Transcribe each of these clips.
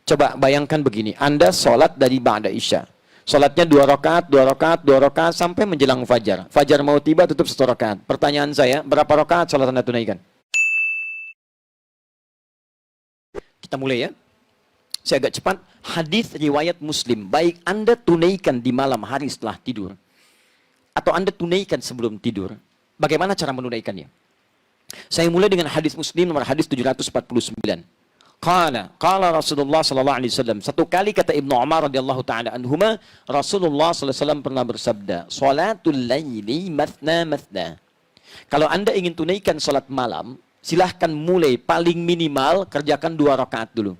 Coba bayangkan begini, Anda sholat dari ba'da isya. Sholatnya 2 rakaat, 2 rakaat, 2 rakaat sampai menjelang fajar. Fajar mau tiba tutup 1 rakaat. Pertanyaan saya, berapa rakaat sholat Anda tunaikan? Kita mulai ya. Saya agak cepat. Hadis riwayat Muslim, baik Anda tunaikan di malam hari setelah tidur atau Anda tunaikan sebelum tidur, bagaimana cara menunaikannya? Saya mulai dengan hadis Muslim nomor hadis 749. Qala Rasulullah sallallahu alaihi wasallam. Satu kali kata Ibnu Umar radhiyallahu taala anhuma, Rasulullah sallallahu alaihi wasallam pernah bersabda, "Shalatul laili mathna mathna." Kalau Anda ingin tunaikan salat malam, silahkan mulai paling minimal kerjakan 2 rakaat dulu.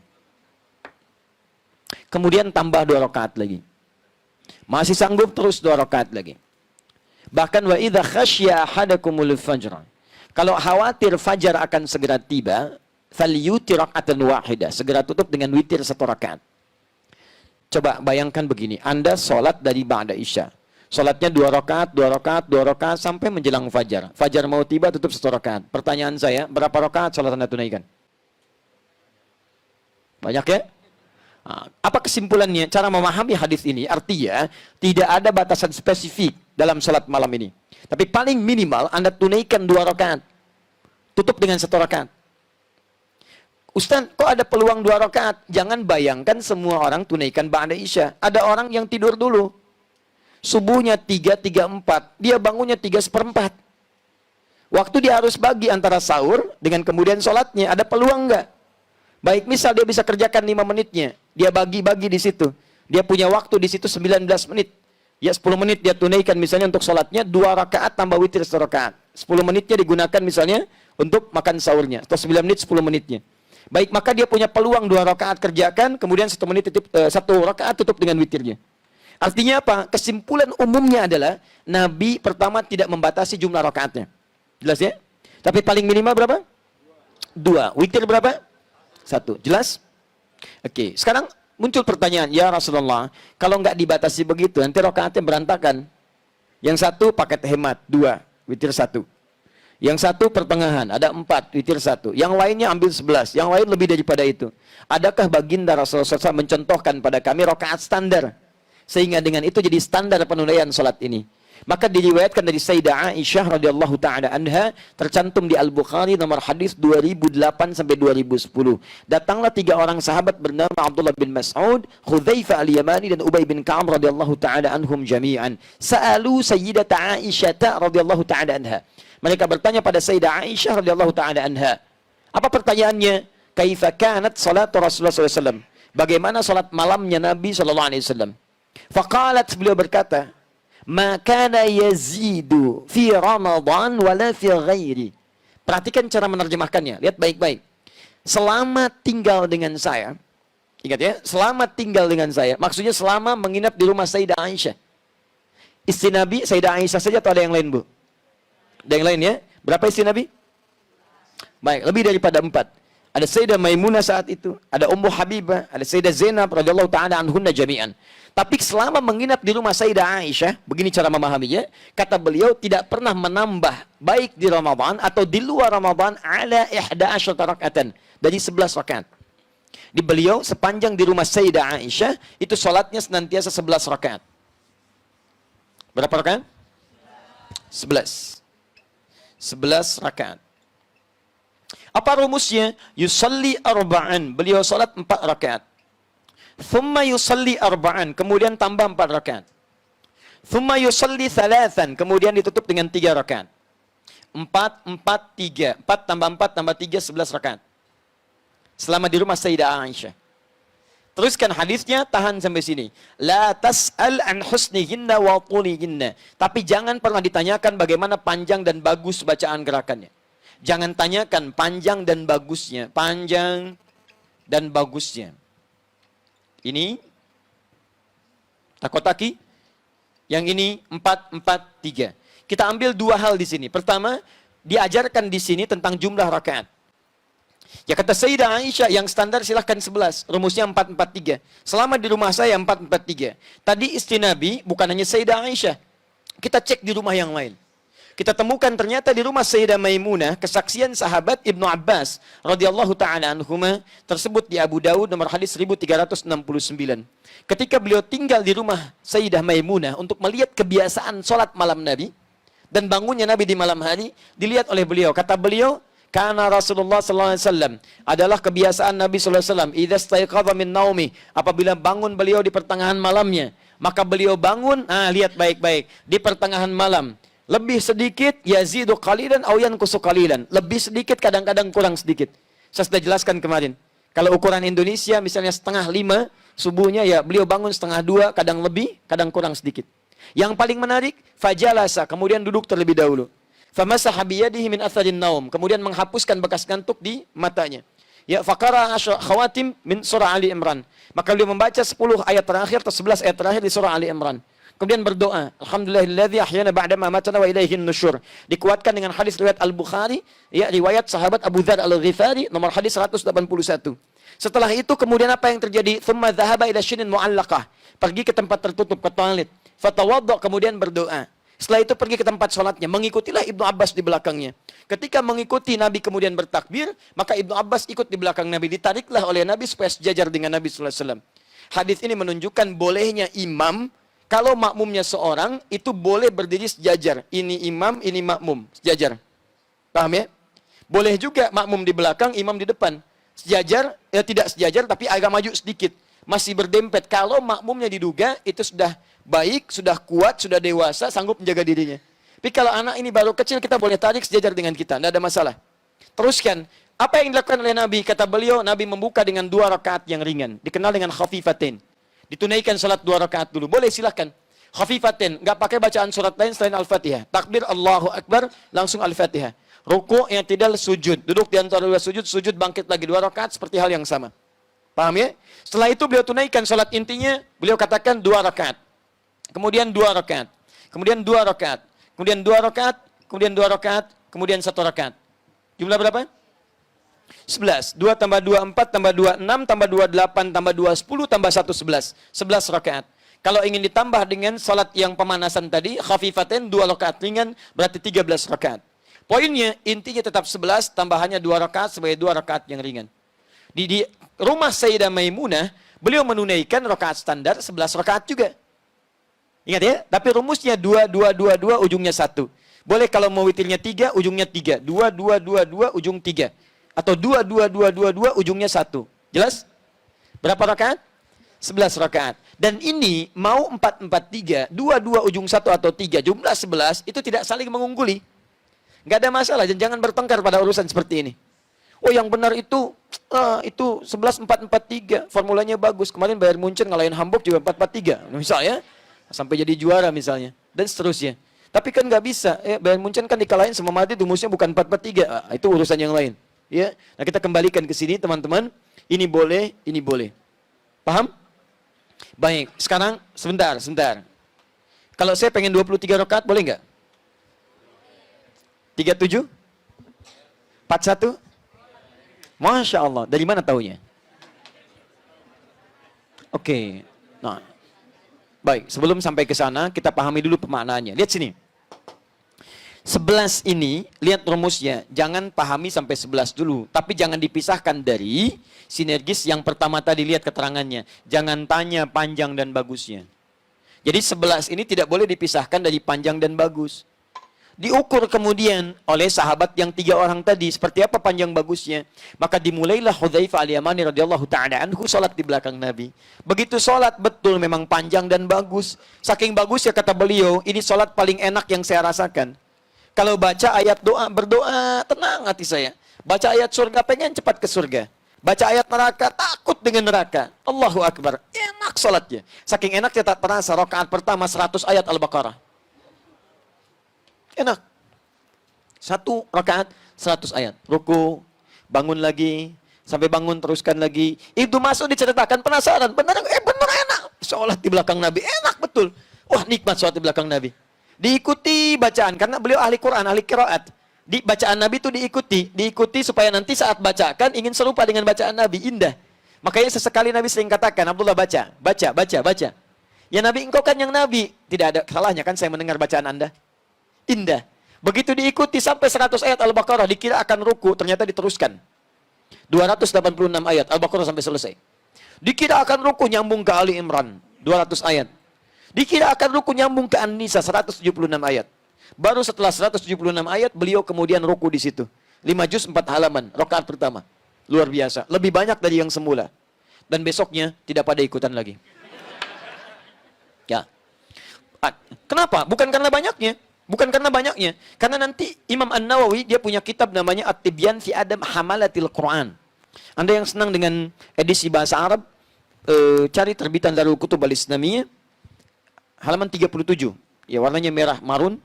Kemudian tambah 2 rakaat lagi. Masih sanggup terus 2 rakaat lagi. Bahkan wa idza khasya ahadakumul fajr. Kalau khawatir fajar akan segera tiba, falyutir raka'atan wahidah, segera tutup dengan witir 1 rakaat. Coba bayangkan begini, Anda sholat dari ba'da isya. Sholatnya 2 rakaat, 2 rakaat, 2 rakaat sampai menjelang fajar. Fajar mau tiba tutup 1 rakaat. Pertanyaan saya, berapa rakaat sholat Anda tunaikan? Banyak ya? Apa kesimpulannya? Cara memahami hadis ini artinya tidak ada batasan spesifik dalam sholat malam ini. Tapi paling minimal Anda tunaikan 2 rakaat. Tutup dengan 1 rakaat. Ustaz, kok ada peluang 2 rakaat? Jangan bayangkan semua orang tunaikan ba'da isya. Ada orang yang tidur dulu. Subuhnya 3:34. Dia bangunnya 3:1/4. Waktu dia harus bagi antara sahur dengan kemudian sholatnya. Ada peluang nggak? Baik, misal dia bisa kerjakan 5 menitnya. Dia bagi-bagi di situ. Dia punya waktu di situ 19 menit. Ya 10 menit dia tunaikan misalnya untuk sholatnya. 2 rakaat tambah witir 1 rakaat. 10 menitnya digunakan misalnya untuk makan sahurnya. Atau 9 menit 10 menitnya. Baik, maka dia punya peluang 2 rakaat kerjakan, kemudian 1 menit 1 rakaat tutup dengan witirnya. Artinya apa? Kesimpulan umumnya adalah Nabi pertama tidak membatasi jumlah rakaatnya. Jelas ya? Tapi paling minimal berapa? 2. Witir berapa? 1. Jelas? Oke, sekarang muncul pertanyaan, ya Rasulullah, kalau nggak dibatasi begitu, nanti rakaatnya berantakan. Yang 1 paket hemat, 2, witir 1. Yang 1 pertengahan, ada 4, witir 1. Yang lainnya ambil 11, yang lain lebih daripada itu. Adakah baginda Rasulullah SAW mencontohkan pada kami rakaat standar? Sehingga dengan itu jadi standar penunaian salat ini. Maka diriwayatkan dari Sayyidah Aisyah radhiyallahu taala anha, tercantum di Al-Bukhari nomor hadis 2008 sampai 2010. Datanglah 3 orang sahabat bernama Abdullah bin Mas'ud, Hudzaifah al-Yamani dan Ubay bin Ka'ab radhiyallahu taala anhum jami'an. Sa'alu Sayyidah Aisyah radhiyallahu taala anha. Mereka bertanya pada Sayyidah Aisyah radhiyallahu taala anha. Apa pertanyaannya? Kaifa kanat salat Rasulullah sallallahu alaihi wasallam? Bagaimana salat malamnya Nabi sallallahu alaihi wasallam? Faqalat, beliau berkata, "Ma kana yazidu fi Ramadan wala fi ghairi." Perhatikan cara menerjemahkannya, lihat baik-baik. Selama tinggal dengan saya, ingat ya, selama tinggal dengan saya, maksudnya selama menginap di rumah Sayyidah Aisyah. Istri Nabi Sayyidah Aisyah saja atau ada yang lain, Bu? Ada yang lain ya? Berapa istri Nabi? Baik, lebih daripada 4. Ada Sayyidah Maimunah saat itu, ada Ummu Habibah, ada Sayyidah Zainab radhiyallahu taala anhunna jami'an. Tapi selama menginap di rumah Sayyidah Aisyah, begini cara memahaminya, kata beliau tidak pernah menambah baik di Ramadan atau di luar Ramadan ala 11 raka'atan, dari 11 rakaat. Di beliau sepanjang di rumah Sayyidah Aisyah itu salatnya senantiasa 11 rakaat. Berapa rakaat? 11. 11 rakaat. Apa rumusnya? Yusalli arba'an. Beliau salat 4 rakaat. Thumma yusalli arba'an. Kemudian tambah 4 rakaat. Thumma yusalli thalathan. Kemudian ditutup dengan 3 rakaat. 4, 4, 3. 4 tambah 4 tambah 3, 11 rakaat. Selama di rumah Sayyidah Aisyah. Teruskan hadisnya, tahan sampai sini. La tas'al an husnihinna wa tulihinna. Tapi jangan pernah ditanyakan bagaimana panjang dan bagus bacaan gerakannya. Jangan tanyakan panjang dan bagusnya. Panjang dan bagusnya. Ini takotaki. Yang ini 4, 4, 3. Kita ambil 2 hal di sini. Pertama, diajarkan di sini tentang jumlah rakaat. Ya kata Sayyidah Aisyah, yang standar silahkan 11. Rumusnya 4, 4, 3. Selama di rumah saya 4, 4, 3. Tadi istri Nabi bukan hanya Sayyidah Aisyah. Kita cek di rumah yang lain. Kita temukan ternyata di rumah Sayyidah Maimunah, kesaksian sahabat Ibnu Abbas radhiyallahu taala anhuma tersebut di Abu Daud nomor hadis 1369. Ketika beliau tinggal di rumah Sayyidah Maimunah untuk melihat kebiasaan sholat malam Nabi dan bangunnya Nabi di malam hari, dilihat oleh beliau. Kata beliau, karena Rasulullah SAW adalah kebiasaan Nabi SAW. Idza staiqadha min naumi, apabila bangun beliau di pertengahan malamnya, maka beliau bangun, lihat baik-baik, di pertengahan malam. Lebih sedikit, yazidu qalilan aw yanqusu qalilan. Lebih sedikit, kadang-kadang kurang sedikit. Saya sudah jelaskan kemarin. Kalau ukuran Indonesia misalnya 4:30 subuhnya, ya beliau bangun 1:30, kadang lebih, kadang kurang sedikit. Yang paling menarik, fajalasa, kemudian duduk terlebih dahulu. Famasaha biyadihi min atharin naum, kemudian menghapuskan bekas ngantuk di matanya. Ya, faqara khawatim min surah Ali Imran. Maka beliau membaca 10 ayat terakhir atau 11 ayat terakhir di surah Ali Imran. Kemudian berdoa, alhamdulillahilladzi ahyana ba'da ma matana wa ilaihin nusyur. Dikuatkan dengan hadis riwayat Al-Bukhari, ya, riwayat sahabat Abu Dzar Al-Ghifari nomor hadis 181. Setelah itu kemudian apa yang terjadi? Tsumma dzahaba ila syinin mu'allaqah. Pergi ke tempat tertutup, ke toilet. Fatawadda, kemudian berdoa. Setelah itu pergi ke tempat sholatnya. Mengikutilah Ibnu Abbas di belakangnya. Ketika mengikuti Nabi kemudian bertakbir, maka Ibnu Abbas ikut di belakang Nabi. Ditariklah oleh Nabi supaya sejajar dengan Nabi SAW. Hadis ini menunjukkan bolehnya imam, kalau makmumnya seorang, itu boleh berdiri sejajar. Ini imam, ini makmum. Sejajar. Paham ya? Boleh juga makmum di belakang, imam di depan. Sejajar, ya tidak sejajar, tapi agak maju sedikit. Masih berdempet. Kalau makmumnya diduga, itu sudah baik, sudah kuat, sudah dewasa, sanggup menjaga dirinya. Tapi kalau anak ini baru kecil, kita boleh tarik sejajar dengan kita. Tidak ada masalah. Teruskan. Apa yang dilakukan oleh Nabi? Kata beliau, Nabi membuka dengan 2 rakaat yang ringan. Dikenal dengan khafifatain. Ditunaikan salat 2 rakaat dulu. Boleh, silahkan. Khafifatain. Nggak pakai bacaan surat lain selain Al-Fatihah. Takbir Allahu Akbar, langsung Al-Fatihah. Ruku' yang tidak sujud. Duduk di antara 2 sujud, sujud bangkit lagi 2 rakaat seperti hal yang sama. Paham ya? Setelah itu beliau tunaikan salat intinya, beliau katakan 2 rakaat. Kemudian 2 rakaat. Kemudian 2 rakaat. Kemudian 2 rakaat. Kemudian 2 rakaat. Kemudian 1 rakaat. Jumlah berapa? 11. 2 tambah 2, 4 tambah 2, 6 tambah 2, 8 tambah 2, 10 tambah 1, 11. 11 rakaat. Kalau ingin ditambah dengan salat yang pemanasan tadi, khafifatain 2 rakaat ringan, berarti 13 rakaat. Poinnya, intinya tetap 11, tambahannya 2 rakaat sebagai 2 rakaat yang ringan. Di rumah Sayyidah Maimunah, beliau menunaikan rakaat standar 11 rakaat juga. Ingat ya, tapi rumusnya 2, 2, 2, 2, ujungnya 1. Boleh kalau mau witirnya 3, ujungnya 3. 2, 2, 2, 2, ujung 3. Atau 2, 2, 2, 2, 2, ujungnya 1. Jelas? Berapa rakaat? 11 rakaat. Dan ini mau 4, 4, 3, 2, 2, ujung 1 atau 3, jumlah 11, itu tidak saling mengungguli. Nggak ada masalah, dan jangan bertengkar pada urusan seperti ini. Oh yang benar itu 11, 4, 4, 3, formulanya bagus. Kemarin Bayern Munchen ngalahin Hamburg juga 4, 4, 3. Misalnya, sampai jadi juara misalnya. Dan seterusnya. Tapi kan nggak bisa. Bayern Munchen kan dikalahin sama Madrid, rumusnya bukan 4, 4, 3. Itu urusan yang lain. Ya, nah kita kembalikan ke sini teman-teman. Ini boleh, ini boleh. Paham? Baik, sekarang sebentar. Kalau saya pengen 23 rakaat boleh nggak? 37? 41? Masya Allah, dari mana taunya? Oke, nah, baik. Sebelum sampai ke sana, kita pahami dulu pemaknaannya. Lihat sini. 11 ini, lihat rumusnya. Jangan pahami sampai 11 dulu. Tapi jangan dipisahkan dari sinergis yang pertama tadi, lihat keterangannya. Jangan tanya panjang dan bagusnya. Jadi 11 ini tidak boleh dipisahkan dari panjang dan bagus. Diukur kemudian oleh sahabat yang 3 orang tadi. Seperti apa panjang bagusnya. Maka dimulailah Hudzaifah al-Yamani radhiyallahu ta'ala anhu salat di belakang Nabi. Begitu salat betul memang panjang dan bagus. Saking bagus ya kata beliau, ini salat paling enak yang saya rasakan. Kalau baca ayat doa, berdoa, tenang hati saya. Baca ayat surga, pengen cepat ke surga. Baca ayat neraka, takut dengan neraka. Allahu Akbar, enak salatnya. Saking enaknya tak terasa, rakaat pertama 100 ayat Al-Baqarah. Enak. 1 rakaat 100 ayat. Ruku, bangun lagi, sampai bangun teruskan lagi. Itu masuk diceritakan, penasaran. Benar enak. Sholat di belakang Nabi, enak betul. Wah nikmat sholat di belakang Nabi. Diikuti bacaan, karena beliau ahli Quran, ahli qiraat. Di bacaan Nabi itu diikuti supaya nanti saat bacakan ingin serupa dengan bacaan Nabi, indah. Makanya sesekali Nabi sering katakan, Abdullah baca. Ya Nabi, engkau kan yang Nabi. Tidak ada salahnya kan saya mendengar bacaan Anda. Indah. Begitu diikuti sampai 100 ayat Al-Baqarah, dikira akan ruku, ternyata diteruskan. 286 ayat Al-Baqarah sampai selesai. Dikira akan ruku, nyambung ke Ali Imran, 200 ayat. Dikira akan ruku, nyambung ke An-Nisa, 176 ayat. Baru setelah 176 ayat, beliau kemudian ruku di situ. 5 juz 4 halaman, rakaat pertama. Luar biasa, lebih banyak dari yang semula. Dan besoknya tidak pada ikutan lagi. Ya. Kenapa? Bukan karena banyaknya. Bukan karena banyaknya. Karena nanti Imam An-Nawawi dia punya kitab namanya At-Tibyan fi Adab Hamalatil Quran. Anda yang senang dengan edisi bahasa Arab, cari terbitan Darul Kutub Al-Islamiyah, halaman 37. Ya, warnanya merah marun,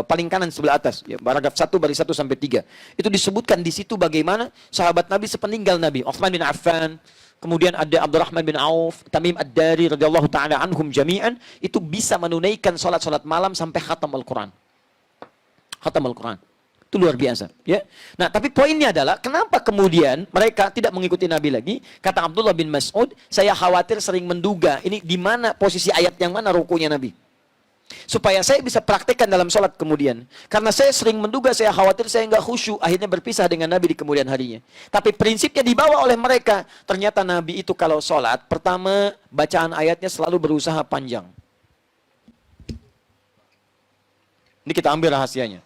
paling kanan sebelah atas. Ya, paragraf 1 baris 1 sampai 3. Itu disebutkan di situ bagaimana sahabat Nabi sepeninggal Nabi, Utsman bin Affan, kemudian ada Abdurrahman bin Auf, Tamim Ad-Dari radhiyallahu taala anhum jami'an, itu bisa menunaikan salat-salat malam sampai khatam Al-Quran. Khatam Al-Quran. Itu luar biasa. Ya. Nah, tapi poinnya adalah, kenapa kemudian mereka tidak mengikuti Nabi lagi? Kata Abdullah bin Mas'ud, saya khawatir sering menduga, ini di mana posisi ayat yang mana rukunya Nabi. Supaya saya bisa praktekkan dalam sholat kemudian. Karena saya sering menduga, saya khawatir saya nggak khusyuk, akhirnya berpisah dengan Nabi di kemudian harinya. Tapi prinsipnya dibawa oleh mereka. Ternyata Nabi itu kalau sholat, pertama bacaan ayatnya selalu berusaha panjang. Ini kita ambil rahasianya.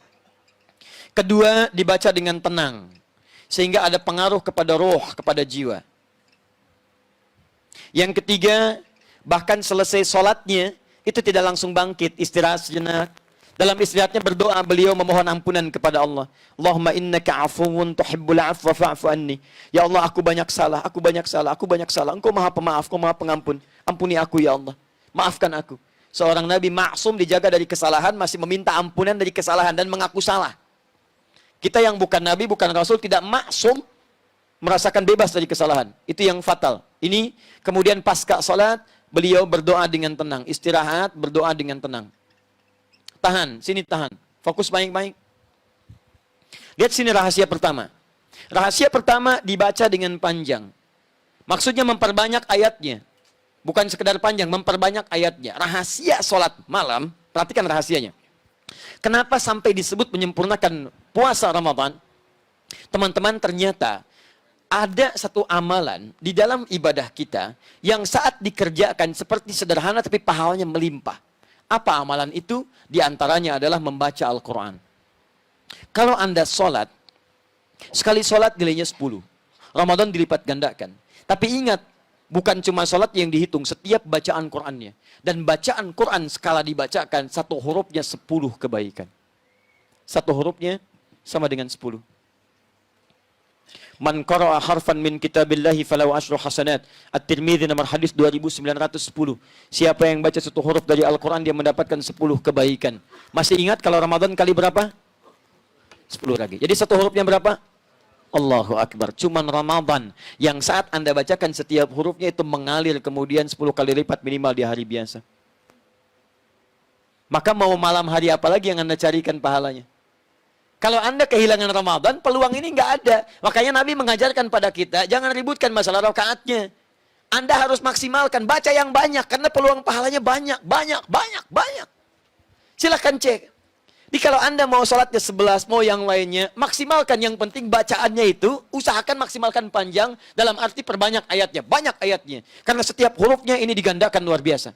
Kedua, dibaca dengan tenang. Sehingga ada pengaruh kepada roh, kepada jiwa. Yang ketiga, bahkan selesai sholatnya, itu tidak langsung bangkit, istirahat sejenak. Dalam istirahatnya berdoa, beliau memohon ampunan kepada Allah. Allahumma innaka afuwun tuhibbul afwa fa'fu anni. Ya Allah, aku banyak salah, aku banyak salah, aku banyak salah. Engkau maha pemaaf, engkau maha pengampun. Ampuni aku ya Allah. Maafkan aku. Seorang Nabi maksum dijaga dari kesalahan, masih meminta ampunan dari kesalahan dan mengaku salah. Kita yang bukan Nabi, bukan Rasul, tidak maksum merasakan bebas dari kesalahan. Itu yang fatal. Ini kemudian pasca salat, beliau berdoa dengan tenang. Istirahat, berdoa dengan tenang. Tahan, sini tahan. Fokus baik-baik. Lihat sini rahasia pertama. Rahasia pertama dibaca dengan panjang. Maksudnya memperbanyak ayatnya. Bukan sekedar panjang, memperbanyak ayatnya. Rahasia sholat malam, perhatikan rahasianya. Kenapa sampai disebut menyempurnakan puasa Ramadan? Teman-teman, ternyata ada satu amalan di dalam ibadah kita yang saat dikerjakan seperti sederhana tapi pahalanya melimpah. Apa amalan itu? Di antaranya adalah membaca Al-Quran. Kalau Anda sholat, sekali sholat nilainya 10. Ramadan dilipat gandakan. Tapi ingat, bukan cuma sholat yang dihitung, setiap bacaan Qurannya. Dan bacaan Quran skala dibacakan, satu hurufnya 10 kebaikan. Satu hurufnya sama dengan 10. Man qara'a harfan min kitabillahi falau asyru hasanat. At-Tirmidzi nomor hadis 2910. Siapa yang baca satu huruf dari Al-Quran, dia mendapatkan 10 kebaikan. Masih ingat kalau Ramadan kali berapa? 10 lagi. Jadi satu hurufnya berapa? Allahu Akbar. Cuman Ramadan yang saat Anda bacakan setiap hurufnya itu mengalir kemudian 10 kali lipat minimal di hari biasa. Maka mau malam hari apa lagi yang Anda carikan pahalanya? Kalau Anda kehilangan Ramadan, peluang ini nggak ada. Makanya Nabi mengajarkan pada kita, jangan ributkan masalah rakaatnya. Anda harus maksimalkan, baca yang banyak, karena peluang pahalanya banyak. Silahkan cek. Jadi kalau Anda mau sholatnya 11, mau yang lainnya, maksimalkan. Yang penting bacaannya itu, usahakan maksimalkan panjang, dalam arti perbanyak ayatnya, banyak ayatnya. Karena setiap hurufnya ini digandakan luar biasa.